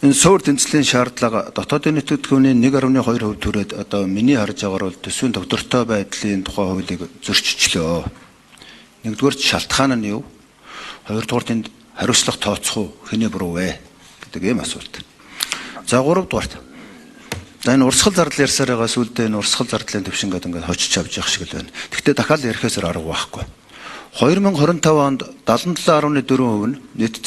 Энэ суур тэнцлийн шаардлага дотоодын нэтгэтгүүний 1.2% түрээд одоо миний харж байгаагаар бол төсвийн тогтвортой байдлын тухай хуулийг зөрчилчлөө. Нэгдүгээр шалтгаан нь юу? Хоёрдугаар тэнд хариуцлага тооцох уу? Хэний буруу вэ? Гэдэг ийм асуулт. За гуравдугаарт. За энэ урсгал зардал ярьсаар байгаа сүлдээ энэ урсгал зардлын төвшин гэдэг ингээд хожиж авч явах шиг л байна. Гэхдээ дахиад ярихээс арга байхгүй. 2025 онд 77.4% нь нийт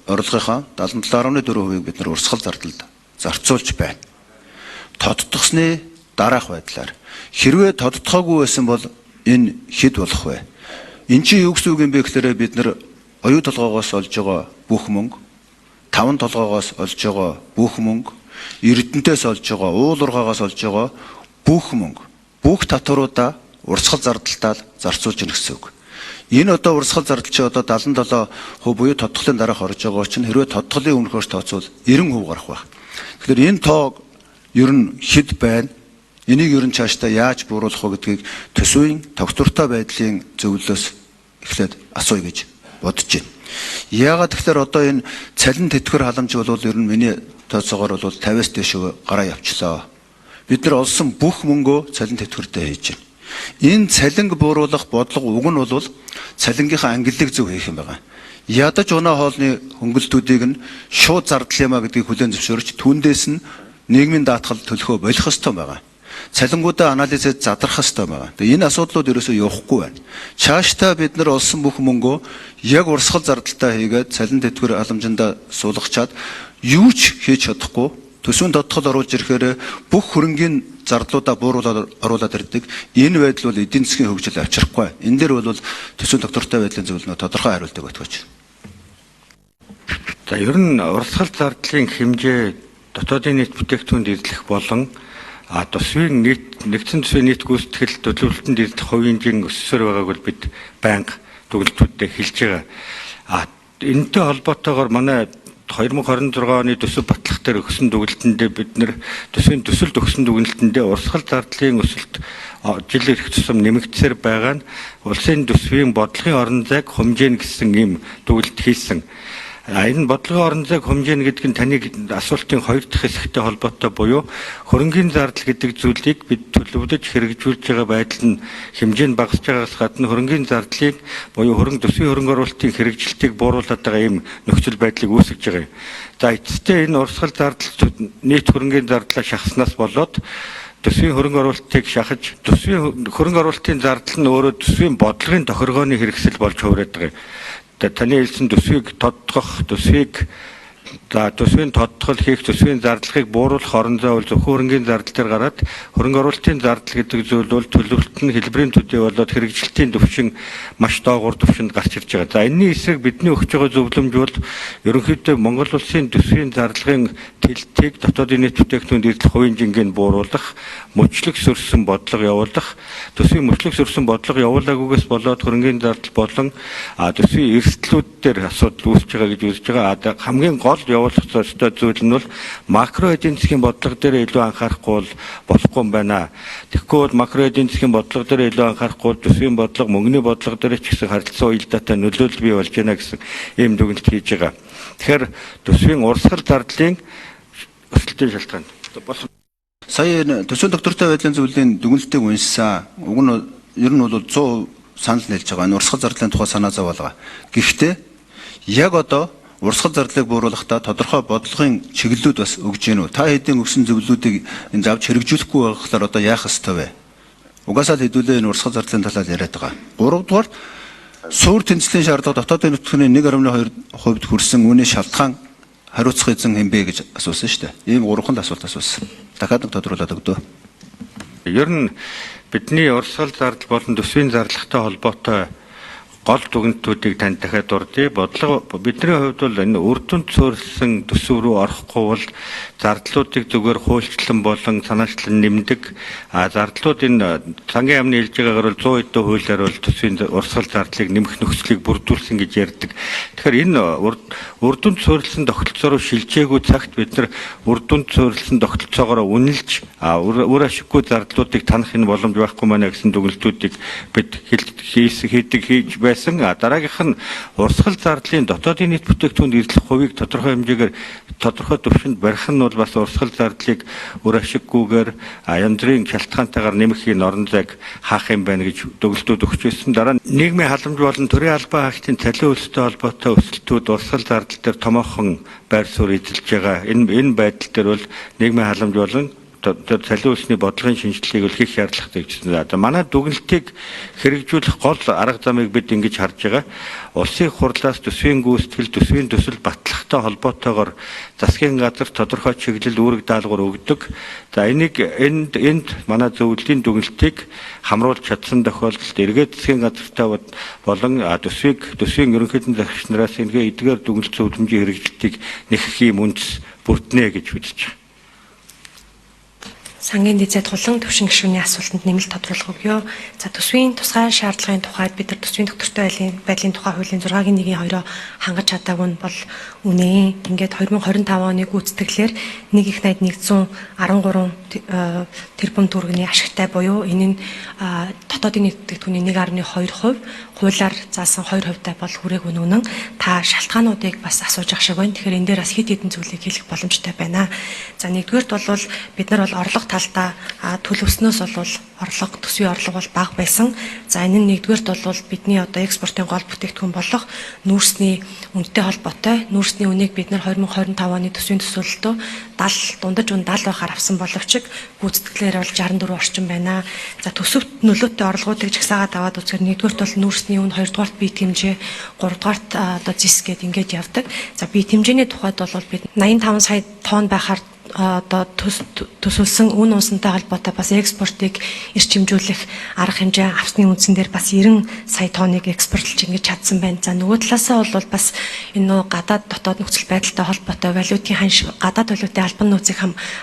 орлогынхаа 77.4%-ийг бид нар урсгал зардалд зарцуулж байна. Тодтгосны дараах байдлаар хэрвээ тодтгоогүй байсан бол энэ хэд болох вэ? Энд чинь юу гэсэн үг юм бэ гэхээр бид нар оюу толгоогоос олж байгаа бүх мөнгө, таван толгоогоос олж байгаа бүх мөнгө, эрдэнтээс олж байгаа, уул ургаагаас олж байгаа бүх мөнгө, бүх татваруудаа урсгал зардалтаар зарцуулж гэнэ гэсэн үг. Энэ одоо урсгал зардал чи одоо 77% буюу тодтголын дараах орж байгаа чинь хэрвээ тодтголын өмнөхөөс тооцвол 90% гарах байх. Тэгэхээр энэ тоо ер нь хэд байна? Энийг ер нь цаашдаа яаж бууруулах вэ гэдгийг төсвийн тогтвортой байдлын зөвлөлөөс эхлээд асууя гэж бодож байна. Яагаад тэгэхээр одоо энэ цалин тэтгэр халамж бол ер нь миний тооцоогоор бол 50-аас дээш гараа явчлаа. Бид нар олсон бүх мөнгөө цалин тэтгэртэй хийж байна. Энэ цалинг бууруулах бодлого уг нь бол цалингийнхаа ангиллыг зөв хийх юм байна. Ядаж унаа хоолны хөнгөлтүүдийг нь шууд зардал юмаа гэдгийг хүлээн зөвшөөрч түүндээс нь нийгмийн даатгал төлөхөө болох ёстой байгаа. Цалингуудаа анализэд задрах ёстой байгаа. Тэгээ энэ асуудлууд ерөөсөө явахгүй байна. Цаашдаа бид нар олсон бүх мөнгөө яг урсгал зардалтаа хийгээд цалин тэтгэвэр халамжиндаа суулгачаад юу ч хийж чадахгүй төсвийн тодтгол оруулж ирэхээр бүх хөрөнгийн зардлуудаа оруулаад ирдэг. Энэ байдал бол эдийн засгийн хөгжил авчрахгүй. Энэ дээр бол төсвийн тогтвортой байдлын зөвлөлөө тодорхой хариултыг өгч байна. За ер нь урсгал зардлын хэмжээ дотоодын нийт бүтээгдэхүүнд эзлэх болон төсвийн нэгдсэн төсвийн нийт гүйцэтгэл төлөвлөлтөнд эзлэх хувийн хэмжээ өссөөр байгааг бол бид байнга дүгнэлтүүдэд хэлж байгаа. Энэтэй холбоотойгоор манай 2026 оны төсөв батлах дээр өгсөн дүгнэлтэндээ бид нэр төсвийн төсөлд өгсөн дүгнэлтэндээ урсгал зардлын өсөлт жил ирэх тусам нэмэгдсээр байгаа нь улсын төсвийн бодлогын орон зайг хэмжээнэ гэсэн ийм дүгнэлт хийсэн. Энэ бодлогын орон зайг хэмжээнэ гэдэг нь таны асуултын хоёр дахь хэсэгтэй холбоотой буюу хөрөнгийн зардал гэдэг зүйлийг бид төлөвлөж хэрэгжүүлж байгаа байдал нь хэмжээ нь багасж байгаагаас гадна хөрөнгийн зардлыг буюу төсвийн хөрөнгө оруулалтын хэрэгжилтийг бууруулаад байгаа ийм нөхцөл байдлыг үүсгэж байгаа юм. За эцэстээ энэ урсгал зардал нийт хөрөнгийн зардлаа шахаснаас болоод төсвийн хөрөнгө оруулалтыг шахаж төсвийн хөрөнгө оруулалтын зардал нь өөрөө төсвийн бодлогын тохиргооны хэрэгсэл болж хувраад байгаа юм. Таны хэлсэн төсвийг тодтгох, төсвийн тодтгол хийх, төсвийн зардлыг бууруулах орон зай бол зөвхөн хөрөнгийн зардал дээр гараад хөрөнгө оруулалтын зардал гэдэг зүйл бол төлөвлөлт нь хэлбэрийн төдий болоод хэрэгжилтийн төвшин маш доогуур төвшөнд гарч ирж байгаа. За энэний эсрэг бидний өгч байгаа зөвлөмж бол ерөнхийдөө Монгол улсын төсвийн зардлын тэлтийг дотоодын нийт бүтээгдэхүүнд эзлэх хувийн хэмжээнд бууруулах, мөчлөг сөрсөн бодлого явуулах, төсвийн мөчлөг сөрсөн бодлого явуулаагүйгээс болоод хөрөнгийн зардал болон төсвийн эрсдлүүд дээр асуудал үүсэж байгаа гэж үзэж байгаа. Хамгийн гол явуулах ёстой зүйл нь бол макро эдийн засгийн бодлого дээр илүү анхаарахгүй бол болохгүй юм байна. Тэгэхгүй бол макро эдийн засгийн бодлого дээр илүү анхаарахгүй бол төсвийн бодлого, мөнгөний бодлого дээр ч гэсэн харилцан уялдаатай нөлөөлөл бий болж байна гэсэн ийм дүгнэлт хийж байгаа. Тэгэхээр төсвийн урсгал зардлын өсөлтийн шалтгаан болох. Сая төсвийн тогтвортой байдлын зөвлөлийн дүгнэлтийг уншсан. Уг нь ер нь бол 100% санал нийлж байгаа. Энэ урсгал зардлын тухай санаа зовоолгаа. Гэхдээ яг одоо урсгал зардлыг бууруулахдаа тодорхой бодлогын чиглэлүүд бас өгж гэнэ үү? Та хэдийн өгсөн зөвлөлүүдийг энэ завж хэрэгжүүлэхгүй байхлаар одоо яах ёстой вэ? Угаасаа л хэдүүлээ энэ урсгал зардлын талаар яриад байгаа. Гуравдугаар суур тэнцлийн шаардлага дотоодын нутгийн 1.2% хүрсэн үүний шалтгаан хариуцах эзэн хэмбэ гэж асуусан шүү дээ. Ийм гурван асуулт асуусан. Дахиад нэг тодруулаад өгдөө. Ер нь бидний урсгал зардал болон төсвийн зарлагтай холбоотой гол дүгнэлтүүдийг танд дахиад дурдъя. Бодлого бидний хувьд бол энэ үр дүнд суурилсан төсөв рүү орохгүй бол зардлуудыг зүгээр хуульчлан болон санаачлан нэмдэг. Зардлууд энэ сангийн яамны хэлж байгаагаар бол 100 хэдэн хуулиар бол төсвийн урсгал зардлыг нэмэх нөхцөлийг бүрдүүлсэн гэж ярьдаг. Тэгэхээр энэ үр дүнд суурилсан тогтолцоо руу шилжээгүй цагт бид нар үр дүнд суурилсан тогтолцоогоор үнэлж үр ашиггүй зардлуудыг танах энэ боломж байхгүй маа гэсэн дүгнэлтүүдийг бид хийж байсан. Дараагийнх нь урсгал зардлын дотоодын нийт бүтээгдэхүүнд эзлэх хувийг тодорхой хэмжээгээр тодорхой түвшинд барих нь бол бас урсгал зардлыг үр ашиггүйгээр янз бүрийн шалтгаантайгаар нэмэхийн орон зайг хаах юм байна гэж дүгнэлтүүд өгч байсан. Дараа нь нийгмийн халамж болон төрийн албан хаагчдын цалин хөлстэй холбоотой өсөлтүүд урсгал зардал дээр томоохон байр суурь эзэлж байгаа. Энэ байдал дээр бол нийгмийн халамж болон цалин хөлсний бодлогын шинжилгээг бол хийх шаардлагатай гэж байна. Одоо манай дүгнэлтийг хэрэгжүүлэх гол арга замыг бид ингэж харж байгаа. Улсын хурлаас төсвийн гүйцэтгэл, төсвийн төсөл баталгахтай холбоотойгоор засгийн газар тодорхой чиглэл үүрэг даалгавар өгдөг. За энд манай зөвлөлийн дүгнэлтийг хамруулж чадсан тохиолдолд эргээд засгийн газартай болон төсвийн ерөнхийдөө захирч нараас энэгээ эдгээр дүгнэлт зөвлөмжийн хэрэгжилтийг нэхэх юм үндэс бүрднэ гэж үзэж байна. Сангийн дэзэд тулан төвшин гишүүний асуултанд нэмэлт тодруулах өгье. За төсвийн тусгай шаардлагын тухайд бид нар төсвийн доктортой байдлын тухай хуулийн 6-гийн 1-2-оо хангаж чадаагүй нь бол үнэ. Ингээд 2025 оны гүйцэтгэлээр 1.113 тэрбум төгрөгийн ашигтай буюу энэ нь дотоодын нийт бүтээгдэхүүний 1.2%, хуулиар заасан 2%-тай бол хүрээгүй үнэн. Та шалтгаануудыг бас асууж ах шиг байна. Тэгэхээр энэ дээр бас хэд хэдэн зүйлийг хэлэх боломжтой байна. За нэгдүгээрт бол бид нар бол орлого талдаа төлөвснөөс бол төсвийн орлого бол бага байсан. За энэ нь нэгдүгээрт бол бидний одоо экспортын гол бүтээгдэхүүн болох нүүрсний үнэтэй холбоотой. Нүүрсний үнийг бид нар 2025 оны төсвийн төсөөлөлтөд дундаж 70 байхаар авсан боловч гүйцэтгэлээр бол 64 орчим байна. За төсөвт нөлөөтэй орлогуудыг жагсаагаад аваад үзэхээр нэгдүгээрт бол нүүрсний үн, хоёрдугаарт бие хэмжээ, гуравдугаарт одоо зис гээд ингэж явдаг. За бие хэмжээний тухайд бол бид 85 сая тонн байхаар одоо төсөлсөн үн унсантай холбоотой бас экспортыг эрчимжүүлэх арга хэмжээ авсны үндсэн дээр бас 90 сая тонныг экспортлж ингэж чадсан байна. За нөгөө талаасаа бол бас энэ гадаад дотоод нөхцөл байдалтай холбоотой валютын гадаад валютын албан нөөцийг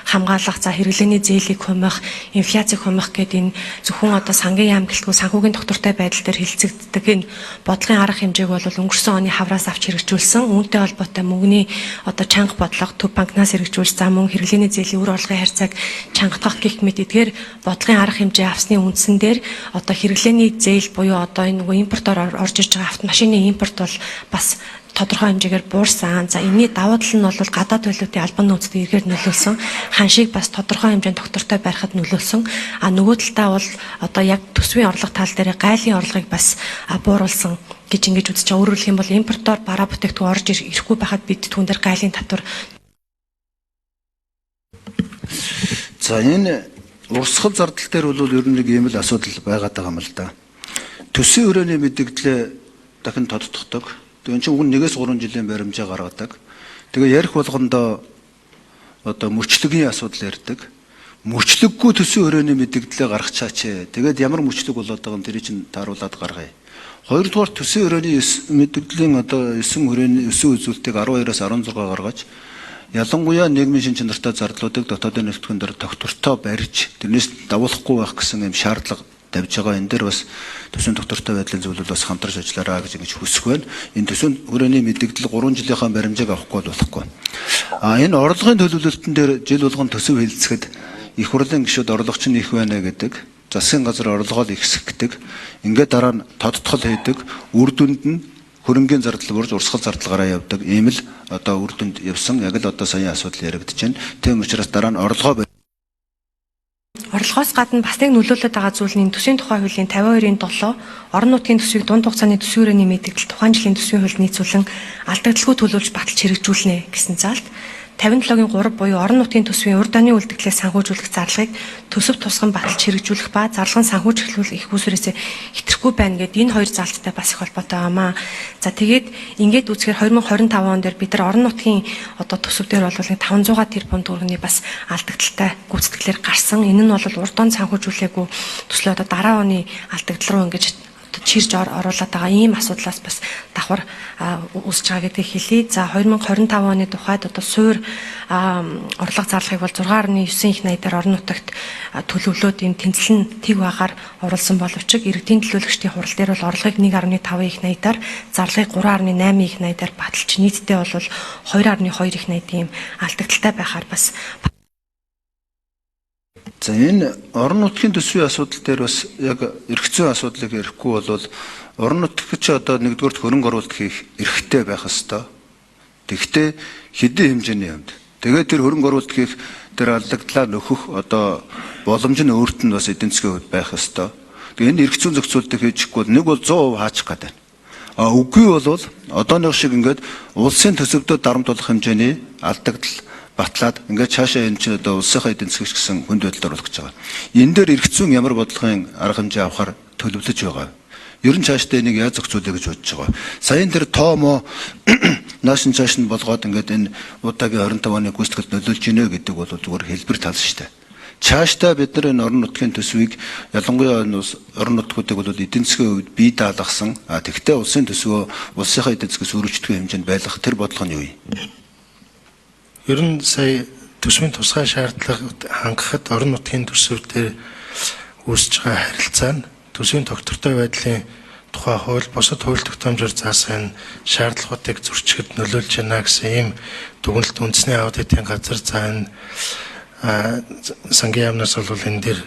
хамгаалах, за хэрэглээний зээлийг хумих, инфляцийг хумих гэдэг энэ зөвхөн одоо сангийн яам гэлтгүй санхүүгийн доктортой байдал дээр хилцэгддэг энэ бодлогын арга хэмжээг бол өнгөрсөн оны хавраас авч хэрэгжүүлсэн. Үүнтэй холбоотой мөнгөний одоо чанга бодлого төв банкнаас хэрэгжүүлж за мөн хэрэглээний зээлийн үр орлогын харьцааг чангатгах гэх мэт эдгээр бодлогын арга хэмжээ авсны үндсэн дээр одоо хэрэглээний зээл буюу одоо энэ нөгөө импортоор орж ирж байгаа автомашины импорт бол бас тодорхой хэмжээгээр буурсан. За энэний давуу тал нь бол гадаад валютын албан нөөцөд эргээр нөлөөлсөн. Ханшийг бас тодорхой хэмжээнд доктортой барихад нөлөөлсөн. А нөгөө талдаа бол одоо яг төсвийн орлого тал дээр гайлын орлогыг бас бууруулсан гэж ингэж үзэж байгаа. Өөрөөр хэлэх юм бол импортоор бараа бүтээгдэхүүн орж ирэхгүй байхад бид түүн дээр гайлын татвар. За энэ урсгал зардал дээр бол ер нь нэг ийм л асуудал байгаад байгаа юм л да. Төсвийн хүрээний мэдээлэлээ дахин тодтогдог. Тэгээ чинь уг нь 1-3 жилийн баримжаа гаргадаг. Тэгээ ярих болгондоо одоо мөчлөгийн асуудал ярьдаг. Мөчлөггүй төсвийн хүрээний мэдээлэлээ гаргачаач. Тэгээд ямар мөчлөг болоод байгаа юм тэрийг чинь тааруулаад гаргая. Хоёрдугаар төсвийн хүрээний мэдээллийн одоо 9 хүрээний 9 үзүүлэлтийг 12-аас 16 гаргаж ялангуяа нийгмийн шин чанартай зардлуудыг дотоодын нефтгэн дээр доктортой барьж тэрнээс давуулахгүй байх гэсэн юм шаардлага тавьж байгаа. Энэ дээр бас төсвийн доктортой байдлын зөвлөл бас хамтарч ажиллаарай гэж ингэж хүсэх байна. Энэ төсвийн хүрээний мэдээлэл 3 жилийнхаа баримжааг авахгүй болохгүй. Энэ орлогын төлөвлөлтөн дээр жил болгон төсөв хэлцэхэд их хурлын гишүүд орлогч нь их байна гэдэг. Засгийн газар орлогоо ихсгдэг. Ингээд дараа нь тодтгол хийдэг. Үр дүнд нь хөрөнгөний зардал бүрж урсгал зардалгаараа явдаг. Ийм л одоо үр дүнд явсан. Яг л одоо саяны асуудал яригдж байна. Тийм учраас дараа нь орлогоо Орлогоос гадна бас нэг нөлөөлөд байгаа зүйл нь төсвийн тухай хуулийн 52-ийн 7 орон нутгийн төсвийг дунд хугацааны төсвийн хүрээний мэдээлэл тухайн жилийн төсвийн хуульд нийцүүлэн алдагдaltaгүй төлөвлөж баталж хэрэгжүүлнэ гэсэн заалт 57-гийн 3 буюу орон нутгийн төсвийн урд даны үлдэгдлээс санхүүжүүлэх зарлагыг төсөв тусган баталж хэрэгжүүлэх ба зарлага санхүүжүүлэх их усүрээсээ хэтрэхгүй байна гэдэг энэ хоёр заалттай бас их холбоотой байнамаа. За тэгээд ингээд үзэхээр 2025 он дээр бид нар орон нутгийн одоо төсөв дээр бол 500 тэрбум төгрөгийн бас алдагдaltaй гүйцэтгэлээр гарсан. Энэ нь бол урд он санхүүжүүлээгүй төслөө одоо дараа оны алдагдал руу ингэж чирж оруулаад байгаа ийм асуудлаас бас давхар үүсэж байгаа гэдгийг хэлье. За 2025 оны тухайд одоо суур орлого зарлагыг бол 6.9 их найдаар орон нутагт төлөвлөөд энэ тэнцэл нь тэг байгаар оруулсан боловч иргэдийн төлөөлөгчдийн хурал дээр бол орлогыг 1.5 их найдаар зарлагыг 3.8 их найдаар баталж нийтдээ бол 2.2 их найдын алдагдaltaй байхаар бас. За энэ орон нутгийн төсвийн асуудал дээр бас яг эрх зүйн асуудлыг ярихгүй бол орон нутгч одоо нэгдүгээр хөрөнгө оруулалт хийх эрхтэй байх ёстой. Тэгвэл хэдийн хэмжээний юмд. Тэгээд тэр хөрөнгө оруулалт хийх тэр аллагдлаа нөхөх одоо боломж нь өөрт нь бас эдийн засгийн хувьд байх ёстой. Тэгээд энэ эрх зүйн зохицуултыг хийчихгүй нэг бол 100% хаачих гэдэг. Үгүй бол одооных шиг ингээд улсын төсөвдөд дарамтлах хэмжээний алдагдал батлаад ингээд цаашаа энэ чинь одоо улсынхаа эдийн засгч гэсэн хүнд байдалд оруулах гэж байгаа. Энэ дээр эрх зүйн ямар бодлогын арга хэмжээ авахар төлөвлөж байгаа. Ер нь цаашдаа энийг яаж зохицуулъя гэж бодож байгаа. Саяын тэр тоомоо наашин цааш нь болгоод ингээд энэ удаагийн 25 оны гүйцэтгэлд нөлөөлж гинэ гэдэг бол зүгээр хэлбэр тал шүү дээ. Цаашдаа бид нар энэ орон нутгийн төсвийг ялангуяа орон нутгуудыг бол эдийн засгийн хувьд бие даалгасан. Тэгвэл улсын төсвөө улсынхаа эдийн засгээс өргөжтгөх хэмжээнд байлгах тэр бодлого нь юу юм? Ер нь сая төсвийн тусгай шаардлагад хангахад орон нутгийн төсөв дээр үүсэж байгаа харилцаа нь төсвийн тогтвортой байдлын тухай хууль бусад хууль тогтоомжоор заасан шаардлагуудыг зөрчигдөд нөлөөлж байна гэсэн ийм дүгнэлт үндэсний аудитын газар за энэ сангийн яамнаас бол энэ дээр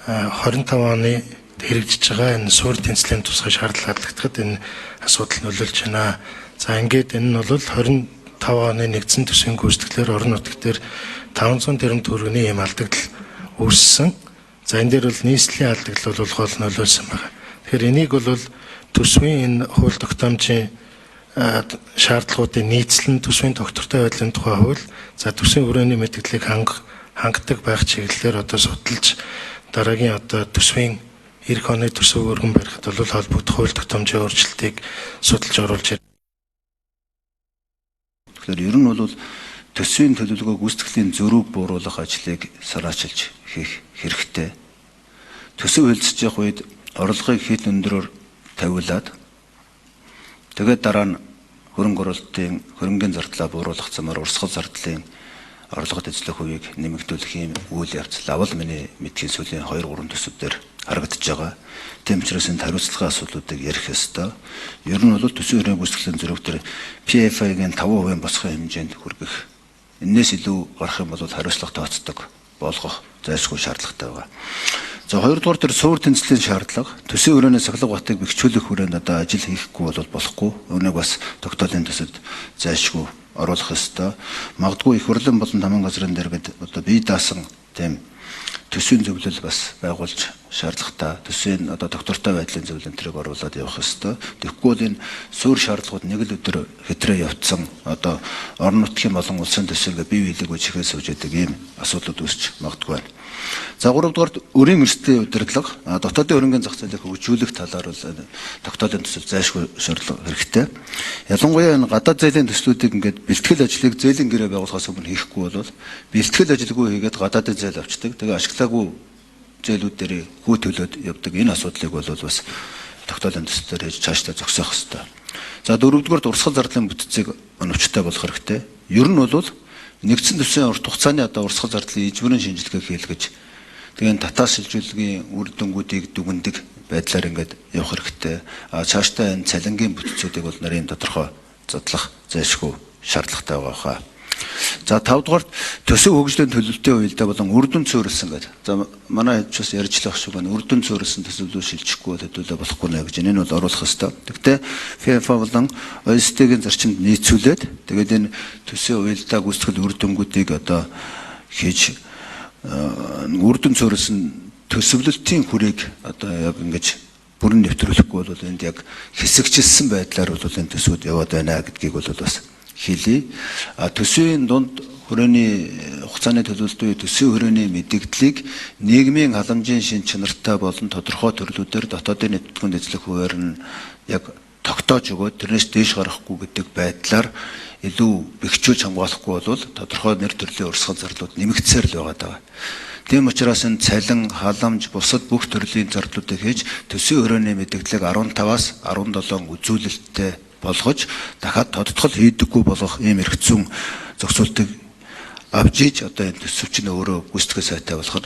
25 оны хэрэгжиж байгаа энэ суурь тэнцлийн тусгай шаардлага хадлагдахад энэ асуудал нөлөөлж байна. За ингээд энэ нь бол 25 оны нэгдсэн төсвийн гүйцэтгэлээр орон нутг дээр 500 тэрбум төгрөгийн ийм алдагдал үүссэн. За энэ дээр бол нийслэлийн алдагдал бол гол нөлөөлсөн байна. Тэгэхээр энийг бол төсвийн энэ хууль тогтоомжийн шаардлагуудыг нийцлэн төсвийн тогтвортой байдлын тухай хууль за төсвийн хүрээний мэдээллийг хангадаг байх чиглэлээр одоо судалж дараагийн одоо төсвийн эх оны төсөв өргөн барихад бол холбогдох хууль тогтоомжийн өөрчлөлтийг судалж оруулж байна. Тэгэхээр ер нь бол төсвийн төлөвлөгөө гүйцэтгэлийн зөрүүг бууруулах ажлыг санаачилж хийх хэрэгтэй. Төсөв хэлцэж явах үед орлогыг хэд өндөрөөр тавиулаад тэгээд дараа нь хөрөнгө оруулалтын хөрөнгөний зардлаа бууруулах замаар урсгал зардлын орлогод эзлэх хувийг нэмэгдүүлэх юм үйл явдал авал миний мэдхийн сүлийн 2-3 төсөвдөр харагдаж байгаа. Тийм учраас энэ хариуцлагын асуудлуудыг ярих ёстой. Ер нь бол төсвийн хүрээний гүйцэтгэлийн зөрүүг дээр PFI-гийн 5% босхын хэмжээнд хүргэх. Энээс илүү гарах юм бол хариуцлага тооцдог болгох зайлшгүй шаардлагатай байгаа. За хоёрдугаар тэр суурь тэнцлийн шаардлага төсвийн хүрээний сахилга батыг бэхжүүлэх хүрээнд одоо ажил хийхгүй бол болохгүй. Үүнийг бас тогтоолын төсөлд зайлшгүй оруулах ёстой. Магадгүй их хурлын болон таман газрын дээр бид одоо бие даасан тийм төсвийн зөвлөл бас байгуулж шаардлагатай төсвийн одоо доктортой байдлын зөвлөлт төрөг оруулаад явах ёстой. Тэгэхгүй бол энэ суурь шаардлагууд нэг л өдөр хэтрээ явцсан одоо орон нутгийн болон улсын төсвийг бие биелэг үжихээ сууж яадаг ийм асуудлууд үүсч магадгүй байна. За 3-р өрийн эрсдлийн удирдлага дотоодын хөрөнгөний зах зээлийг хөгжүүлэх талаар бол тогтоолын төсөл зайлшгүй шаардлага хэрэгтэй. Ялангуяа энэ гадаад зээлийн төслүүдийг ингээд бэлтгэл ажлыг зээлийн гэрээ байгуулахаас өмнө хийхгүй бол бэлтгэл ажилгүй хийгээд гадаадын зээл авчдаг. Тэгээ ашиглаагүй зээлүүд дээр хүү төлөөд явдаг. Энэ асуудлыг бол бас тогтоолын төслөөр хийж цаашдаа зогсоох хэрэгтэй. За 4-р урсгал зардлын бүтцийг оновчтой болох хэрэгтэй. Ер нь бол нэгдсэн төсвийн урт хугацааны одоо урсгал зардлын ижбэрийн шинжилгээ хийлгэж тэгээд татаас шилжүүлгийн үр дүнгуудыг дүгндэг байдлаар ингээд явах хэрэгтэй. Цаашдаа энэ цалингийн бүтцүүдийг бол нарийн тодорхой задлах зайлшгүй шаардлагатай байгаа хаа. За 5-р төсөв хөгжлийн төлөвлөлтийн уялдаа болон үр дүн цөөрөлсөн гэдэг. За манай хэд ч бас ярьж лах шиг байна. Үр дүн цөөрөлсөн төсөвлөө шилжихгүй төдөлөө болохгүй нэ гэж энэ нь бол оруулах ёстой. Тэгвэл FIFA болон OECD-ийн зарчимд нийцүүлээд тэгээд энэ төсвийн уялдаа гүйцэтгэл үр дүнгуудыг одоо хийж үр дүн цөөрөлсөн төсөвлөлтийн хүрийг одоо яг ингэж бүрэн нэвтрүүлэхгүй бол энд яг хэсэгчилсэн байдлаар бол энэ төсвүүд яваад байна гэдгийг бол бас хэлье. Төсвийн дунд хүрээний хугацааны төлөвлөлтийн төсвийн хүрээний мэдээллийг нийгмийн халамжийн шин чанартай болон тодорхой төрлүүдээр дотоодын нэвтрүүлгийн эзлэх хуваар нь яг тогтоож өгөөд тэрнээс дээш гарахгүй гэдэг байдлаар илүү бэхжүүлж хамгаалахгүй бол тодорхой нэр төрлийн урсгал зарлууд нэмэгдсээр л байгаа. Тийм учраас энэ цалин, халамж, бусад бүх төрлийн зарлуудыг хийж төсвийн хүрээний мэдээллийг 15-аас 17 үзүүлэлттэй болгож дахиад тодтгол хийдэггүй болгох ийм эрх зүйн зохицуултыг авч ийж одоо энэ төсөвч нь өөрөө гүйцэтгэх сайтай болох